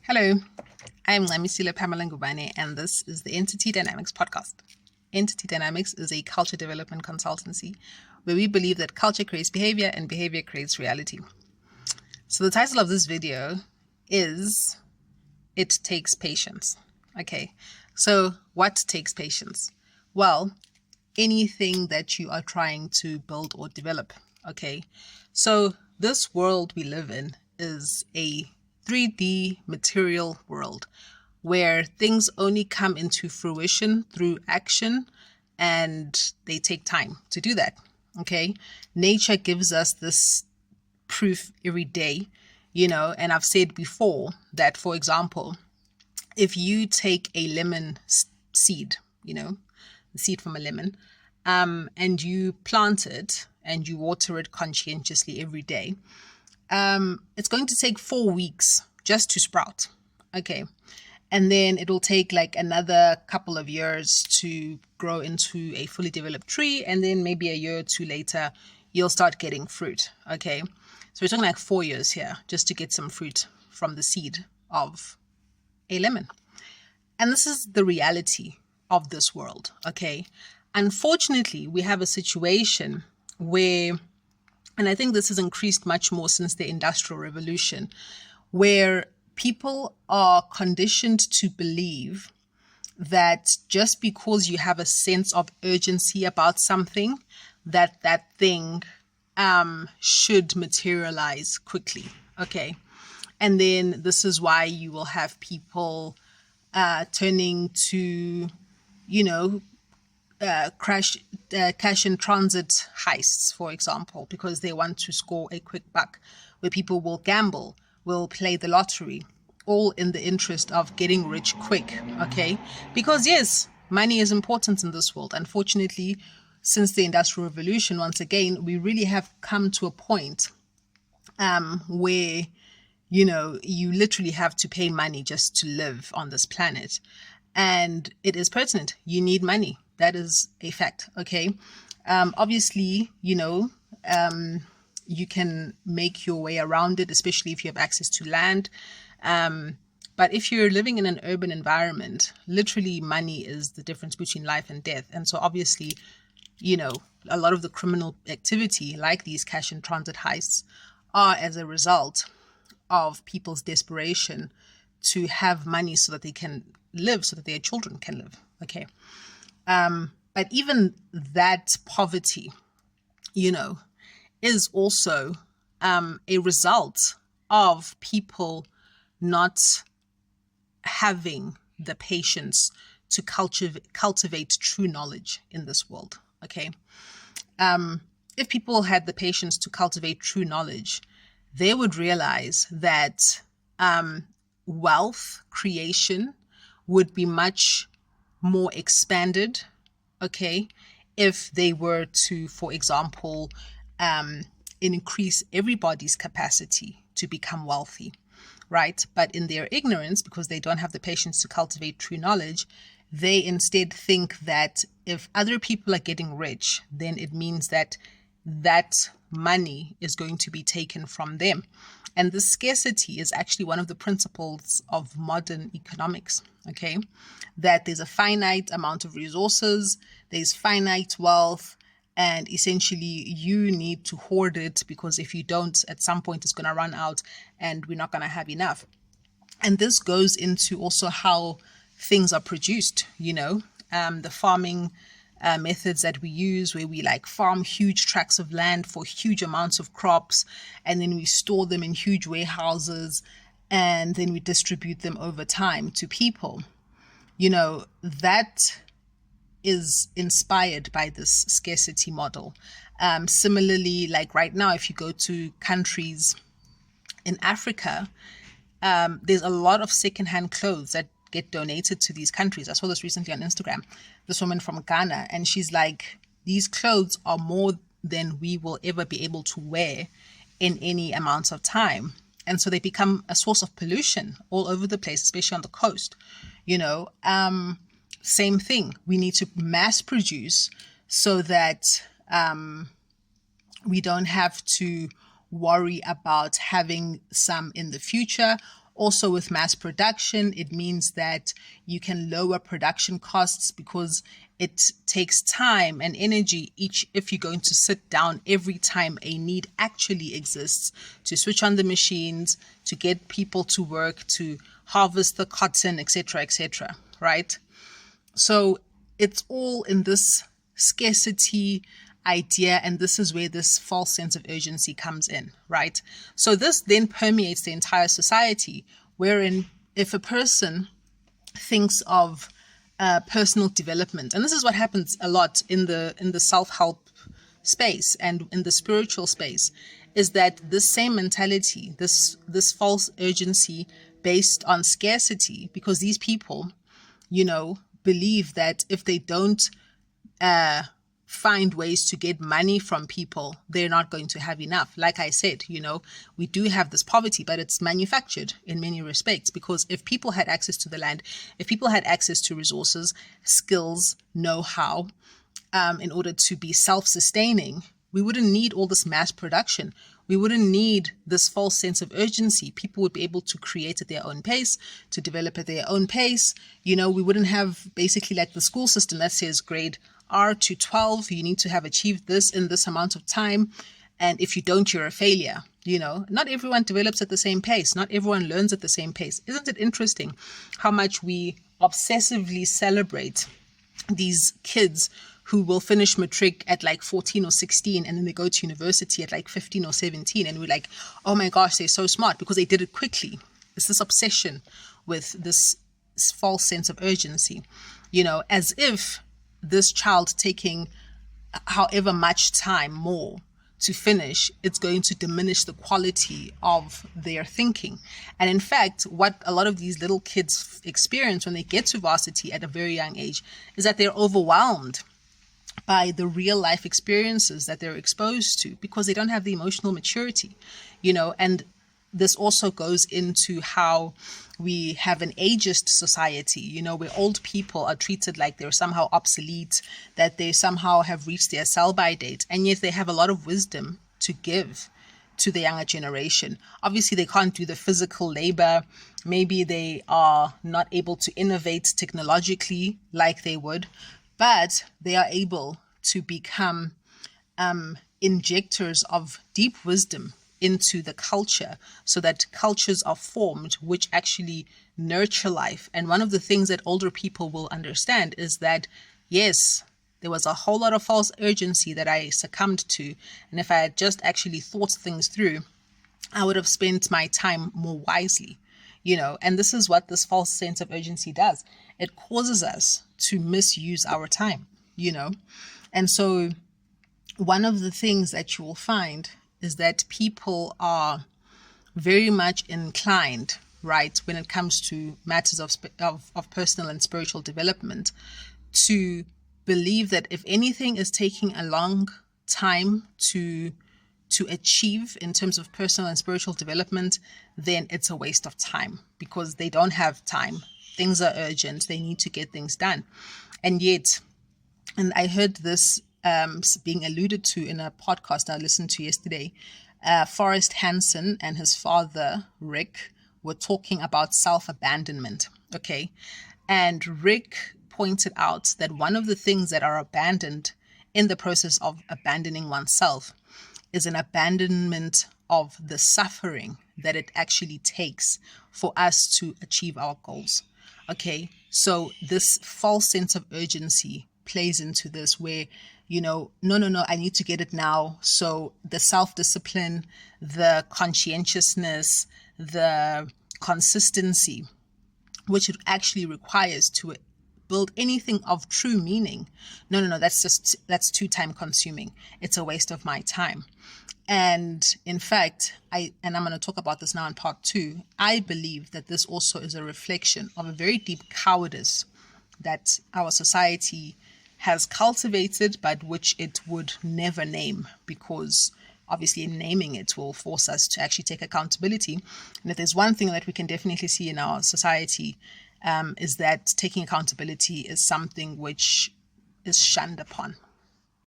Hello, I'm Lamisila Pamela Ngubane, and this is the Entity Dynamics podcast. Entity Dynamics is a culture development consultancy where we believe that culture creates behavior and behavior creates reality. So the title of this video is It Takes Patience. Okay, so what takes patience? Well, anything that you are trying to build or develop. Okay, so this world we live in is a 3D material world where things only come into fruition through action and they take time to do that. Okay, nature gives us this proof every day, and I've said before that, for example, if you take a lemon seed, the seed from a lemon, and you plant it and you water it conscientiously every day, it's going to take 4 weeks just to sprout. Okay. And then it'll take like another couple of years to grow into a fully developed tree. And then maybe a year or two later, you'll start getting fruit. Okay. So we're talking like 4 years here just to get some fruit from the seed of a lemon. And this is the reality of this world. Okay. Unfortunately, we have a situation where, and I think this has increased much more since the Industrial Revolution, where people are conditioned to believe that just because you have a sense of urgency about something, that thing should materialize quickly. Okay. And then this is why you will have people turning to, cash in transit heists, for example, because they want to score a quick buck, where people will gamble, will play the lottery, all in the interest of getting rich quick. Okay. Because yes, money is important in this world. Unfortunately, since the Industrial Revolution, once again, we really have come to a point where you literally have to pay money just to live on this planet. And it is pertinent. You need money. That is a fact. Okay. Obviously, you can make your way around it, especially if you have access to land. But if you're living in an urban environment, literally money is the difference between life and death. And so obviously, a lot of the criminal activity, like these cash in transit heists, are as a result of people's desperation to have money so that they can live, so that their children can live. Okay. But even that poverty, is also a result of people not having the patience to cultivate true knowledge in this world. Okay. If people had the patience to cultivate true knowledge, they would realize that wealth creation would be much more expanded, okay, if they were to, for example, increase everybody's capacity to become wealthy, right? But in their ignorance, because they don't have the patience to cultivate true knowledge, they instead think that if other people are getting rich, then it means that money is going to be taken from them. And the scarcity is actually one of the principles of modern economics, okay? That there's a finite amount of resources, there's finite wealth, and essentially you need to hoard it, because if you don't, at some point it's going to run out and we're not going to have enough. And this goes into also how things are produced, the farming methods that we use, where we like farm huge tracts of land for huge amounts of crops, and then we store them in huge warehouses, and then we distribute them over time to people. That is inspired by this scarcity model. Similarly, like right now, if you go to countries in Africa, there's a lot of secondhand clothes that get donated to these countries. I saw this recently on Instagram, this woman from Ghana, and she's like, these clothes are more than we will ever be able to wear in any amount of time. And so they become a source of pollution all over the place, especially on the coast. Same thing. We need to mass produce so that we don't have to worry about having some in the future, Also with mass production, it means that you can lower production costs because it takes time and energy if you're going to sit down every time a need actually exists to switch on the machines, to get people to work, to harvest the cotton, etc., right? So it's all in this scarcity idea, and this is where this false sense of urgency comes in, right? So this then permeates the entire society, wherein if a person thinks of personal development, and this is what happens a lot in the self-help space and in the spiritual space, is that this same mentality, this false urgency based on scarcity, because these people, believe that if they don't find ways to get money from people, they're not going to have enough. Like I said, we do have this poverty, but it's manufactured in many respects, because if people had access to the land, if people had access to resources, skills, know-how, in order to be self-sustaining, we wouldn't need all this mass production. We wouldn't need this false sense of urgency. People would be able to create at their own pace, to develop at their own pace. We wouldn't have basically like the school system that says grade R to 12, you need to have achieved this in this amount of time. And if you don't, you're a failure. Not everyone develops at the same pace. Not everyone learns at the same pace. Isn't it interesting how much we obsessively celebrate these kids who will finish matric at like 14 or 16, and then they go to university at like 15 or 17, and we're like, oh my gosh, they're so smart because they did it quickly. It's this obsession with this false sense of urgency, as if this child taking however much time more to finish, it's going to diminish the quality of their thinking. And in fact, what a lot of these little kids experience when they get to varsity at a very young age is that they're overwhelmed by the real life experiences that they're exposed to, because they don't have the emotional maturity, and this also goes into how we have an ageist society, where old people are treated like they're somehow obsolete, that they somehow have reached their sell-by date, and yet they have a lot of wisdom to give to the younger generation. Obviously, they can't do the physical labor. Maybe they are not able to innovate technologically like they would, but they are able to become injectors of deep wisdom into the culture, so that cultures are formed which actually nurture life. And one of the things that older people will understand is that, yes, there was a whole lot of false urgency that I succumbed to. And if I had just actually thought things through, I would have spent my time more wisely. And this is what this false sense of urgency does. It causes us to misuse our time, And so one of the things that you will find is that people are very much inclined, right, when it comes to matters of personal and spiritual development, to believe that if anything is taking a long time to achieve in terms of personal and spiritual development, then it's a waste of time, because they don't have time. Things are urgent. They need to get things done. And yet, and I heard this being alluded to in a podcast I listened to yesterday, Forrest Hanson and his father, Rick, were talking about self-abandonment, okay? And Rick pointed out that one of the things that are abandoned in the process of abandoning oneself is an abandonment of the suffering that it actually takes for us to achieve our goals, okay? So this false sense of urgency plays into this, where no, I need to get it now. So the self-discipline, the conscientiousness, the consistency, which it actually requires to build anything of true meaning. No, that's too time consuming. It's a waste of my time. And in fact, I'm going to talk about this now in part 2. I believe that this also is a reflection of a very deep cowardice that our society has cultivated, but which it would never name, because obviously naming it will force us to actually take accountability. And if there's one thing that we can definitely see in our society, is that taking accountability is something which is shunned upon.